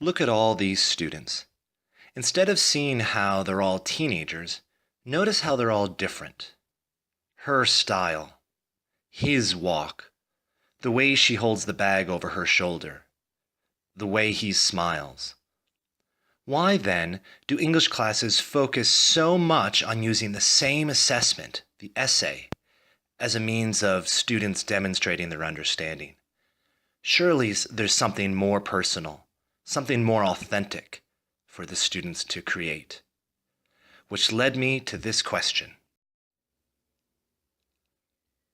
Look at all these students. Instead of seeing how they're all teenagers, notice how they're all different. Her style, his walk, the way she holds the bag over her shoulder, the way he smiles. Why then do English classes focus so much on using the same assessment, the essay, as a means of students demonstrating their understanding? Surely there's something more personal, something more authentic for the students to create. Which led me to this question.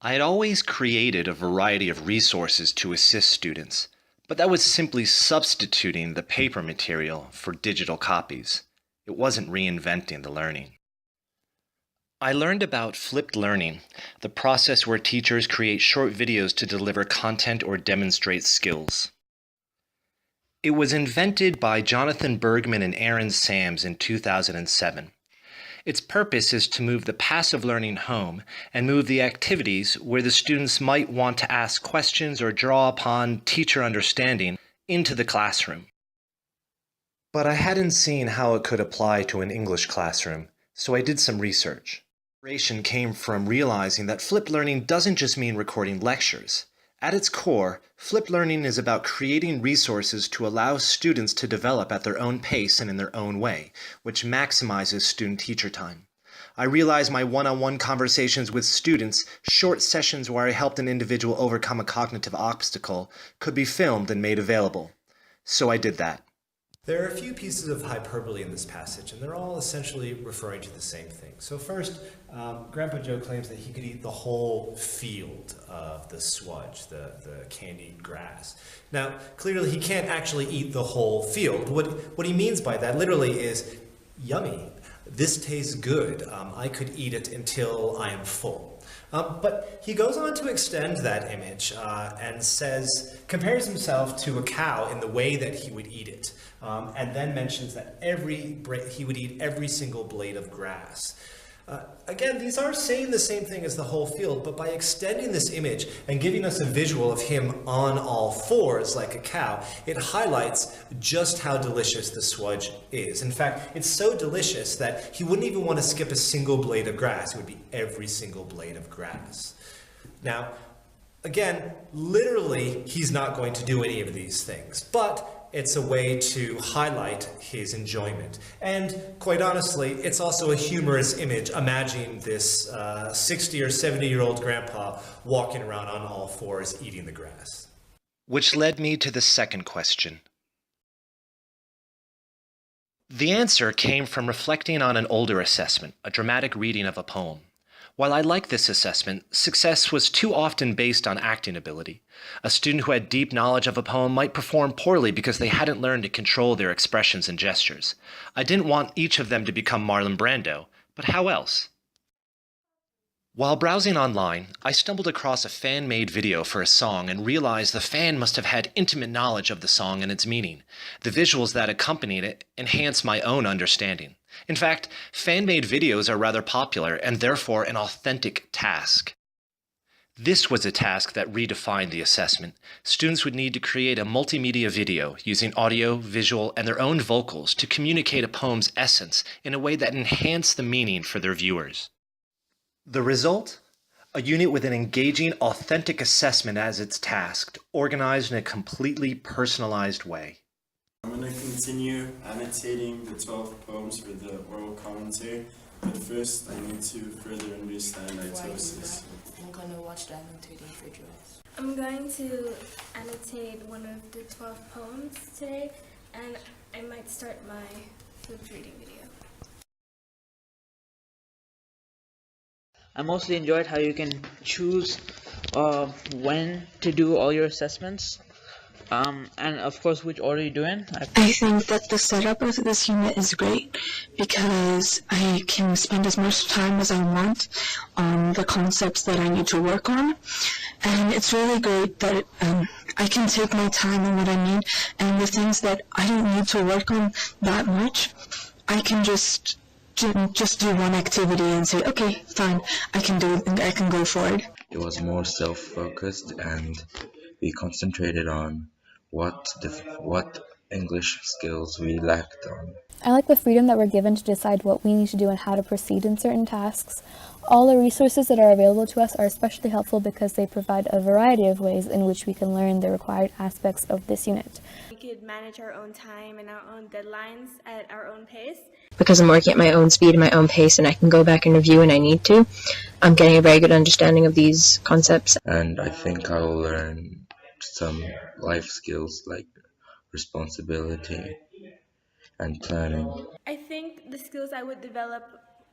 I had always created a variety of resources to assist students, but that was simply substituting the paper material for digital copies. It wasn't reinventing the learning. I learned about flipped learning, the process where teachers create short videos to deliver content or demonstrate skills. It was invented by Jonathan Bergman and Aaron Sams in 2007. Its purpose is to move the passive learning home and move the activities where the students might want to ask questions or draw upon teacher understanding into the classroom. But I hadn't seen how it could apply to an English classroom, so I did some research. Inspiration came from realizing that flipped learning doesn't just mean recording lectures. At its core, flipped learning is about creating resources to allow students to develop at their own pace and in their own way, which maximizes student-teacher time. I realized my one-on-one conversations with students, short sessions where I helped an individual overcome a cognitive obstacle, could be filmed and made available. So I did that. There are a few pieces of hyperbole in this passage, and they're all essentially referring to the same thing. So first, Grandpa Joe claims that he could eat the whole field of the swudge, the candied grass. Now, clearly he can't actually eat the whole field. What he means by that literally is, yummy, this tastes good, I could eat it until I am full. But he goes on to extend that image and compares himself to a cow in the way that he would eat it, and then mentions that he would eat every single blade of grass. Again, these are saying the same thing as the whole field, but by extending this image and giving us a visual of him on all fours like a cow, it highlights just how delicious the swudge is. In fact, it's so delicious that he wouldn't even want to skip a single blade of grass. It would be every single blade of grass. Now, again, literally, he's not going to do any of these things, but it's a way to highlight his enjoyment. And quite honestly, it's also a humorous image. Imagine this 60 or 70-year-old grandpa walking around on all fours eating the grass. Which led me to the second question. The answer came from reflecting on an older assessment, a dramatic reading of a poem. While I like this assessment, success was too often based on acting ability. A student who had deep knowledge of a poem might perform poorly because they hadn't learned to control their expressions and gestures. I didn't want each of them to become Marlon Brando, but how else? While browsing online, I stumbled across a fan-made video for a song and realized the fan must have had intimate knowledge of the song and its meaning. The visuals that accompanied it enhanced my own understanding. In fact, fan-made videos are rather popular and therefore an authentic task. This was a task that redefined the assessment. Students would need to create a multimedia video using audio, visual, and their own vocals to communicate a poem's essence in a way that enhanced the meaning for their viewers. The result? A unit with an engaging, authentic assessment as its task, organized in a completely personalized way. I'm going to continue annotating the 12 poems for the oral commentary, but first I need to further understand mitosis. I'm going to watch the annotating videos. I'm going to annotate one of the 12 poems today, and I might start my flipped reading video. I mostly enjoyed how you can choose when to do all your assessments. And of course, which order you do in. I think that the setup of this unit is great because I can spend as much time as I want on the concepts that I need to work on. And it's really great that I can take my time on what I need, and the things that I don't need to work on that much, I can just do one activity and say, okay, fine, I can go for it. It was more self-focused, and we concentrated on what English skills we lacked on. I like the freedom that we're given to decide what we need to do and how to proceed in certain tasks. All the resources that are available to us are especially helpful because they provide a variety of ways in which we can learn the required aspects of this unit. We could manage our own time and our own deadlines at our own pace. Because I'm working at my own speed and my own pace and I can go back and review when I need to, I'm getting a very good understanding of these concepts. And I think I'll learn some life skills like responsibility and planning. I think the skills I would develop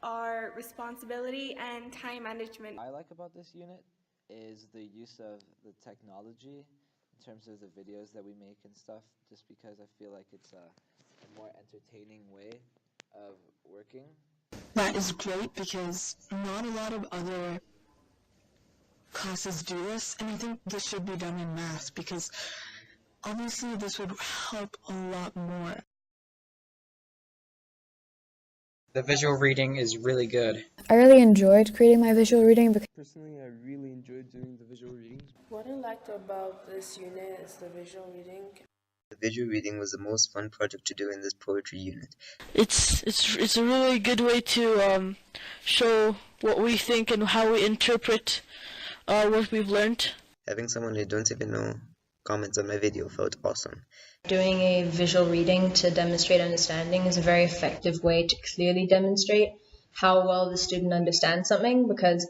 are responsibility and time management. I like about this unit is the use of the technology in terms of the videos that we make and stuff, just because I feel like it's a more entertaining way of working. That is great because not a lot of other classes do this, and I think this should be done in math because obviously this would help a lot more. The visual reading is really good. I really enjoyed creating my visual reading because personally, I really enjoyed doing the visual reading. What I liked about this unit is the visual reading. The visual reading was the most fun project to do in this poetry unit. It's a really good way to show what we think and how we interpret what we've learned. Having someone you don't even know comments on my video felt awesome. Doing a visual reading to demonstrate understanding is a very effective way to clearly demonstrate how well the student understands something, because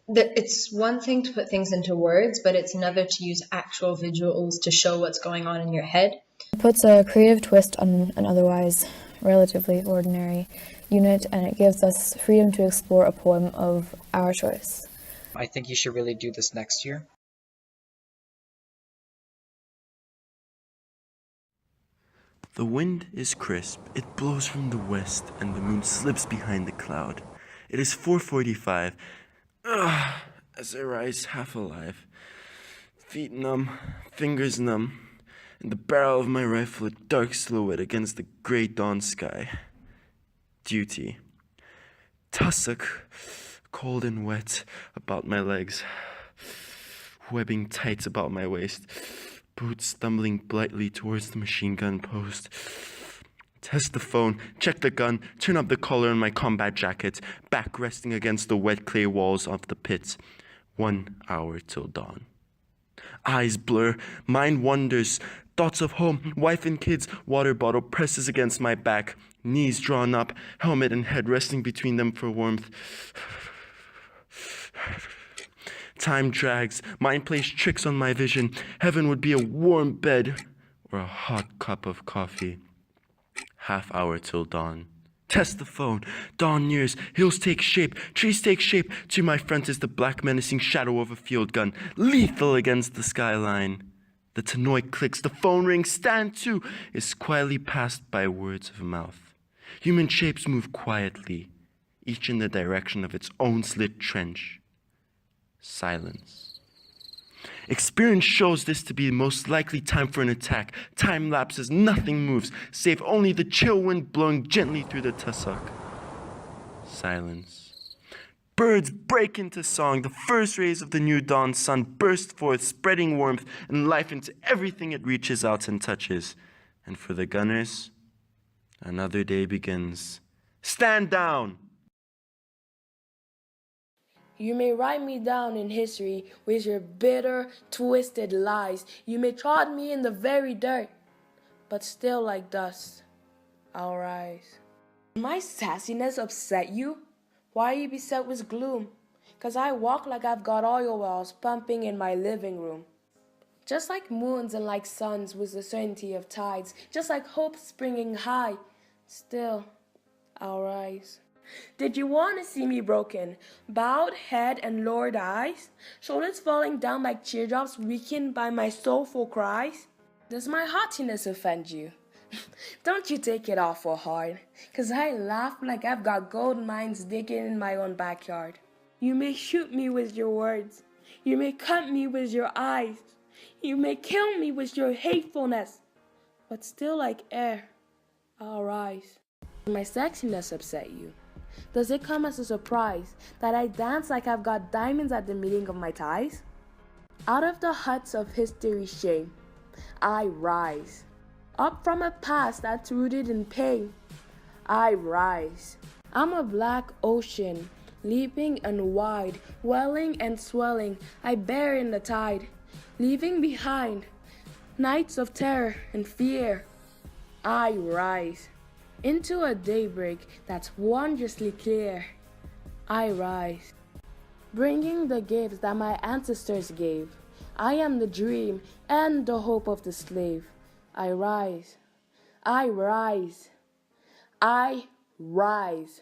it's one thing to put things into words, but it's another to use actual visuals to show what's going on in your head. it puts a creative twist on an otherwise relatively ordinary unit, and it gives us freedom to explore a poem of our choice. I think you should really do this next year. The wind is crisp, it blows from the west, and the moon slips behind the cloud. It is 4:45. As I rise half alive, feet numb, fingers numb, and the barrel of my rifle a dark silhouette against the grey dawn sky. Duty. Tussock, cold and wet, about my legs, webbing tight about my waist. Boots stumbling blithely towards the machine gun post. Test the phone, check the gun, turn up the collar on my combat jacket, back resting against the wet clay walls of the pit. 1 hour till dawn. Eyes blur, mind wanders, thoughts of home, wife and kids, water bottle presses against my back, knees drawn up, helmet and head resting between them for warmth. Time drags, mind plays tricks on my vision. Heaven would be a warm bed or a hot cup of coffee. Half hour till dawn. Test the phone. Dawn nears, hills take shape, trees take shape. To my front is the black menacing shadow of a field gun, lethal against the skyline. The tannoy clicks, the phone rings, stand to, is quietly passed by words of mouth. Human shapes move quietly, each in the direction of its own slit trench. Silence. Experience shows this to be the most likely time for an attack. Time lapses, nothing moves, save only the chill wind blowing gently through the tussock. Silence. Birds break into song. The first rays of the new dawn sun burst forth, spreading warmth and life into everything it reaches out and touches. And for the gunners, another day begins. Stand down! You may write me down in history with your bitter, twisted lies. You may trod me in the very dirt, but still like dust, I'll rise. My sassiness upset you? Why are you beset with gloom? 'Cause I walk like I've got oil wells pumping in my living room. Just like moons and like suns with the certainty of tides, just like hope springing high, still, I'll rise. Did you want to see me broken? Bowed head and lowered eyes? Shoulders falling down like teardrops weakened by my soulful cries? Does my haughtiness offend you? Don't you take it awful hard, 'cause I laugh like I've got gold mines digging in my own backyard. You may shoot me with your words. You may cut me with your eyes. You may kill me with your hatefulness. But still like air, I'll rise. Does my sexiness upset you? Does it come as a surprise that I dance like I've got diamonds at the meeting of my ties? Out of the huts of history's shame, I rise. up from a past that's rooted in pain. I rise. I'm a black ocean, leaping and wide, welling and swelling, I bear in the tide, leaving behind nights of terror and fear. I rise into a daybreak that's wondrously clear. I rise, bringing the gifts that my ancestors gave. I am the dream and the hope of the slave. I rise, I rise, I rise.